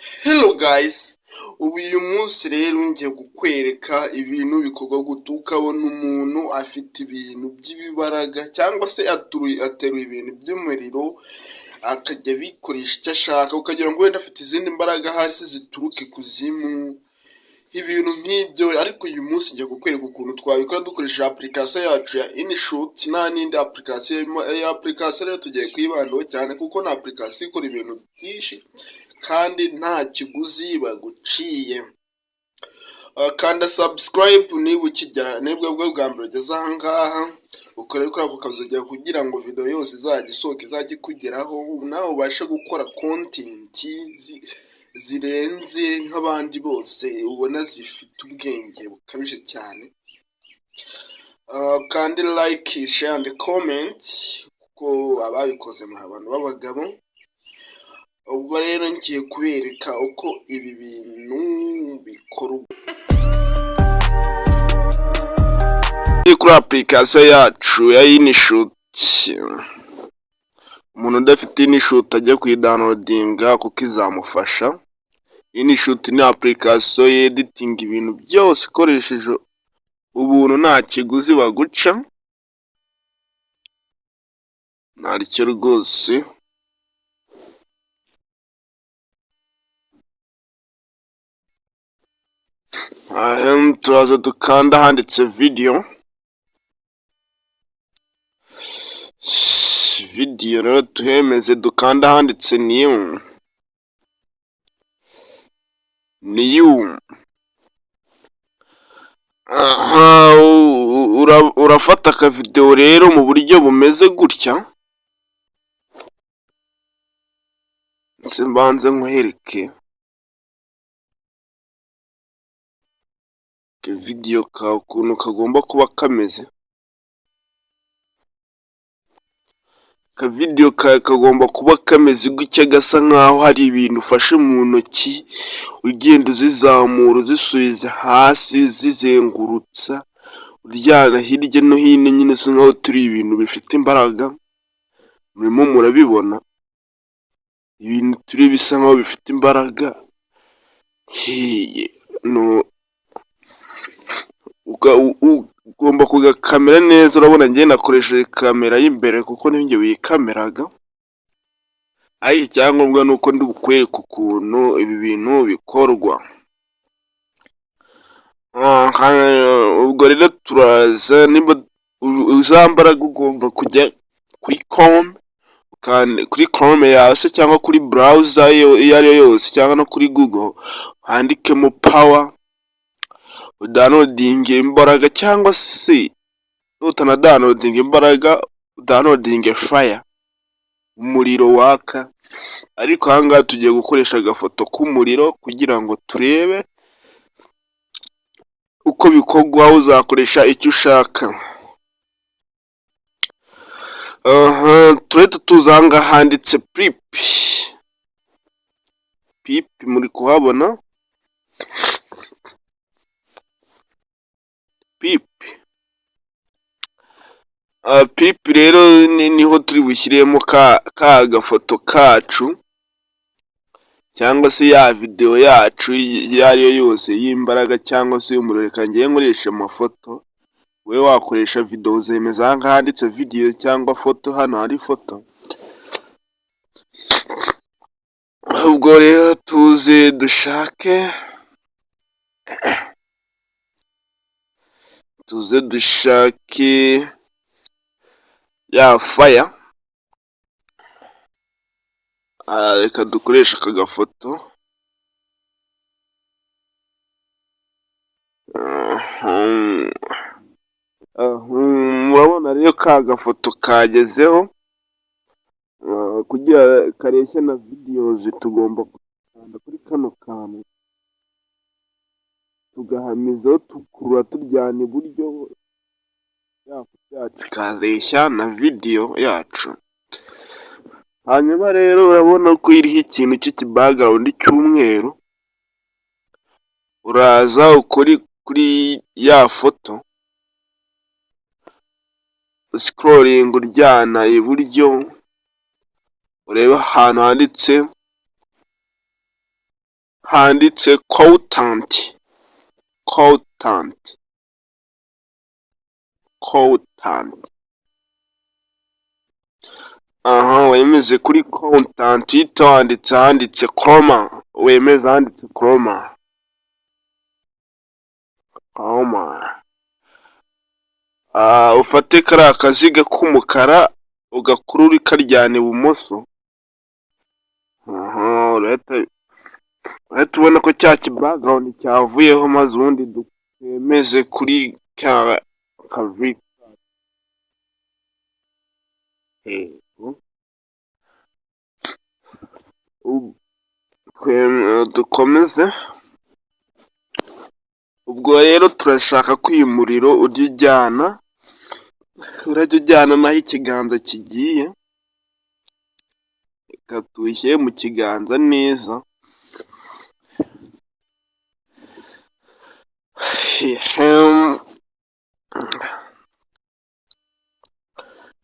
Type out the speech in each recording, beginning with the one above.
Hello guys, uyu munsi rero ngiye kukwereka ibintu bikorwa gute ukabona umuntu afite ibintu by'ibibaraga cyangwa se ateruye ibintu by'umuriro akajya abikoresha icyo ashaka ukagira ngo wenda afite izindi mbaraga hasi zituruka ikuzimu, ibintu nk'ibyo. Ariko uyu munsi ngiye kukwereka ukuntu twabikora dukoresheje application yacu ya InShot nta n'indi application. Iyi application rero tugiye kuyibandaho cyane kuko ni application ikora ibintu byinshi kandi nta kiguzi baguciye. Kanda subscribe niba ukigera nibwo bwa mbere ugeze aha ngaha, ukore kuri ako kazi kugira ngo video yose izajya isohoka izajya ikugeraho, nawe ubashe gukora content zirenze nk'abandi bose ubona zifite ubwenge bukabije cyane. Kandi like, share and comment kuko ababikoze muri abantu b'abagabo. Ubwo rero ngiye kubereka uko ibi bintu bikorwa kuri application yacu ya InShot. Umuntu udafite InShot ajya kuyidownloadinga kuko izamufasha. InShot ni application editing ibintu byose ikoresheje ubuntu nta kiguzi baguca, naricyo rwose. Turaza dukanda handitse video rero tuhemeze, dukanda handitse new. Urafata aka video rero mu buryo bumeze gutya, mbanze nkwereke video ka ukuntu kagomba kuba kameze. Ka video kagomba kuba kameze gutya, gasa nkaho hari ibintu ufashe mu ntoki ugenda uzizamura uzisubiza hasi zizengurutsa uryana hirya no hino, nyine se nkaho turi ibintu bifite imbaraga. Murimo murabibona ibintu turi bisa nkaho bifite imbaraga. Ugomba kugakamera neza. Urabona njye nakoresheje kamera y'imbere kuko ninjye wikameraga. Icyangombwa nuko ndi bukwereka ukuntu ibi bintu bikorwa. Ubwo rero turaza, niba uzambaraga ugomba kujya kuri Chrome yawe se cyangwa kuri browser iyo ari yo yose cyangwa no kuri Google, handikemo power downloading imbaraga, cyangwa se nutana downloading imbaraga downloading fire, umuriro waka. Ariko aha ngaha tugiye gukoresha agafoto k'umuriro kugira ngo turebe uko bikorwa. Uzakoresha icyo ushaka. Turete tuzanga handitse prip, muri kuhabona pip rero niho turi bushyiremo ka gafoto kacu cyangwa se ya video yacu iyo ari yo yose y'imbaraga cyangwa se y'umuriro. Reka ngiye nkoresha amafoto, we wakoresha video uzemeza aha ngaha handitse video cyangwa foto. Hano hari foto. Ubwo rero tuze dushake ya fire. Reka dukoresha aka gafoto. Murabona rero ka gafoto kagezeho. Kugira kareshya na videos tugomba gukanda kuri kano kantu tugahamizaho, tukurura turyana iburyo, yacu kareshya na video yacu. Hanyuma rero urabona ko iriho ikintu cy'iki-background cy'umweru. Uraza ukuri kuri ya foto, scrolling uryana iburyo, ureba ahantu handitse handitse content. Aha wemeze kuri content handitse chroma, wemeze handitse chroma. Ufate kariya kaziga k'umukara ugakurura karyana ibumoso. Urahita ubona ko cya background cyavuyeho, maze ubundi twemeze kuri kavi. Dukomeze. Ubwo rero turashaka ko uyu muriro urajya ujyana naho ikiganza kigiye. Reka tuwushyire mu kiganza neza.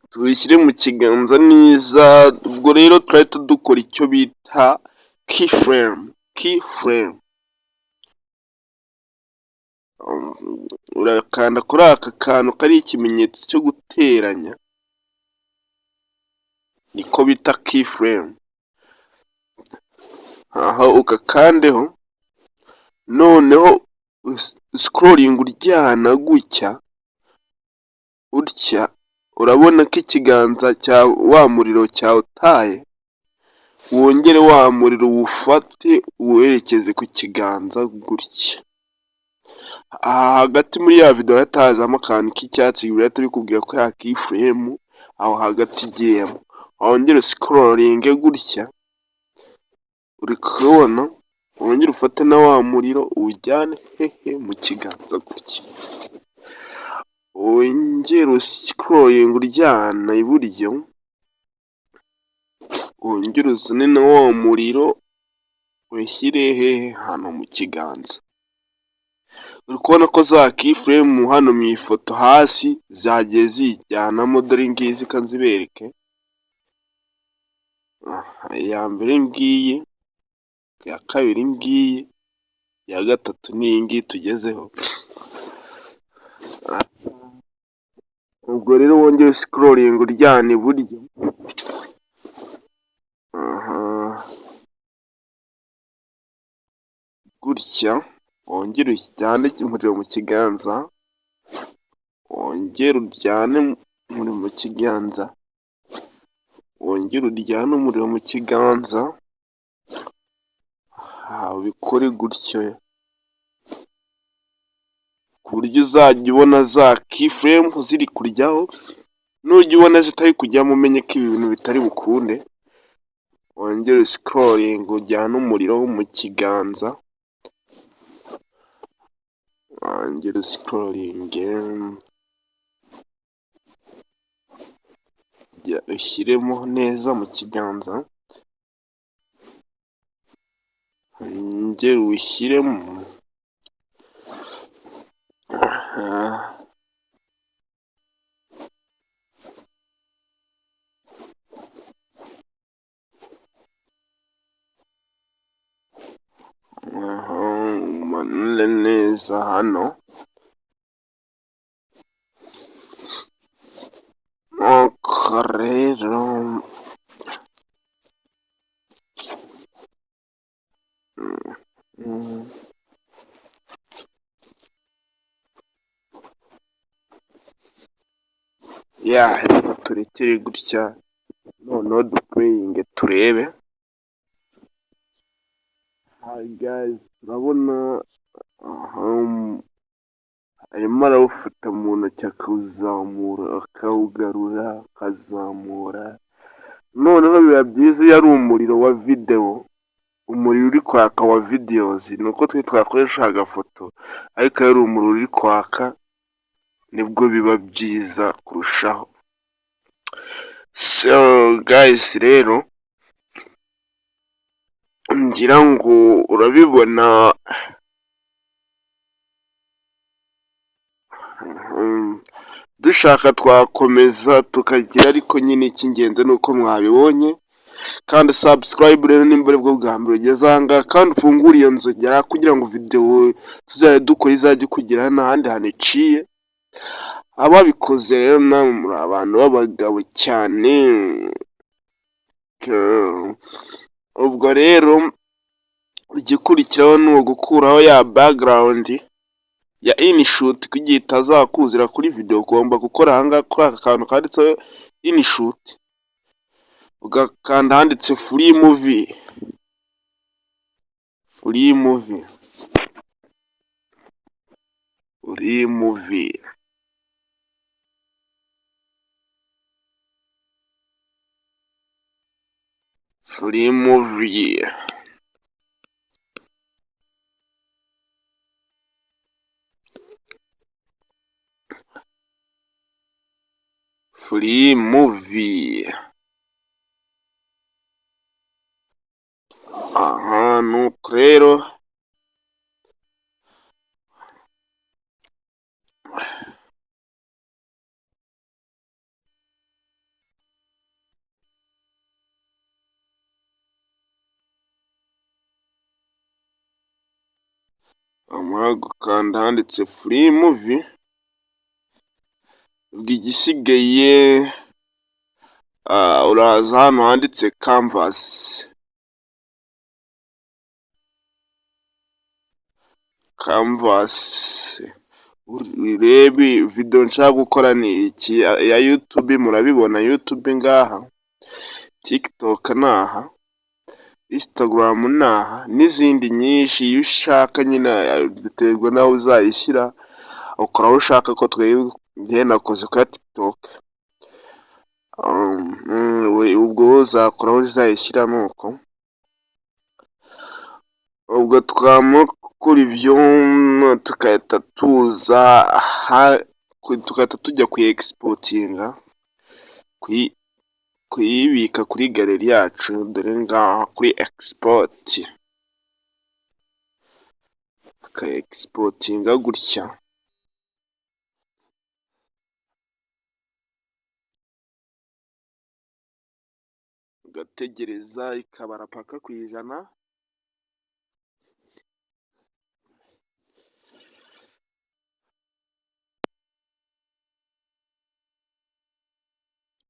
Tuwishyire mu kiganza neza. Ubwo rero turahita dukora icyo bita keyframe. Urakanda kuri aka kantu kari ikimenyetso cyo guteranya, niko bita keyframe. Aha ugakandeho, noneho scrolling uryana gutya, urabona ko ikiganza cya wa muriro cyawutaye. Wongere wa muriro uwufate uwerekeze ku kiganza gutya. Hagati muri ya video hatazamo akantu k'icyatsi birahita bikubwira ko ya keyframe aho hagati igiyemo. Wongere scrolling gutya, uri kubona. Wongere ufate na wa muriro uwujyane mu kiganza gutya. Wongere scrolling uryana iburyo, wongere uzane na wa muriro ushyire hano mu kiganza. Uri kubona ko za keyframe hano mu ifoto hasi zagiye zijyanamo. Dore ngizi kanzibereke. Iya mbere ngiyi, iya kabiri ngiyi, iya gatatu n'iyi ngiyi tugezeho. Ubwo rero wongere scrolling uryana iburyo. Gutya. Wongere ujyane umuriro mu kiganza. Wongere uryane umuriro mu kiganza. Wongere uryane umuriro mu kiganza. Ubikore gutyo, ku buryo uzajya ubona za keyframe ziri kuryaho. Nujya ubona zitari kujyamo umenye ko ibi bintu bitari bukunde. Wongere scrolling ujyane umuriro mu kiganza. Wongere scrolling ushyiremo neza mu kiganza. Wongere uwushyiremo. Umanure neza hano. Rero turekere gutya, noneho duplayinge turebe. Hi guys, urabona arimo arawufata mu ntoki akawuzamura akawugarura akazamura. Noneho biba byiza iyo ari umuriro wa video, umuriro uri kwaka wa videos. Nuko twe twakoresha agafoto, ariko iyo ari umuriro uri kwaka nibwo biba byiza kurushaho. So guys, rero ngira ngo urabibona. Dushaka twakomeza tukagira, ariko nyine icy'ingenzi ni uko mwabibonye. kandi subscribe rero nimba aribwo bwa mbere ugeze aha ngaha, kandi ufungure iyo nzogera kugira ngo video tuzajya dukora izajye ikugeraho n'ahandi hantu iciye. Ababikoze rero namwe muri abantu b'abagabo cyane. Ubwo rero igikurikiraho ni ugukuraho ya background ya InShot kugira itazakuzira kuri video. Ugomba gukora aha ngaha kuri aka kantu kanditseho InShot, ugakanda handitse free movie. Aha nuko rero amara gukanda handitse free movie, ubwo igisigaye uraza hano handitse canvas, urebe video nshaka gukora ni iki ya YouTube. Murabibona YouTube ngaha, TikTok naha, Instagram naha, n'izindi nyinshi. Iyo ushaka nyine biterwa naho uzayishyira, ukora aho ushaka. Ko twebwe nakoze kuri TikTok, ubwo uzakora aho uzayishyira. Nuko ubwo twamukura ibyo tukahita tuza tukahita tujya exportinga, kuyibika kuri galeri yacu. Dore ngaha kuri export, exportinga gutya, ugategereza ikabara paka ku ijana.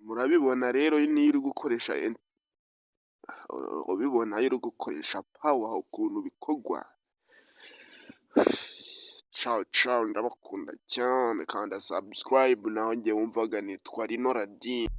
Murabibona rero niyo uri gukoresha ubibona iyo uri gukoresha power ukuntu bikorwa. Ciao, ndabakunda cyane. Kanda subscribe naho njye wumvaga nitwa Rino Radin.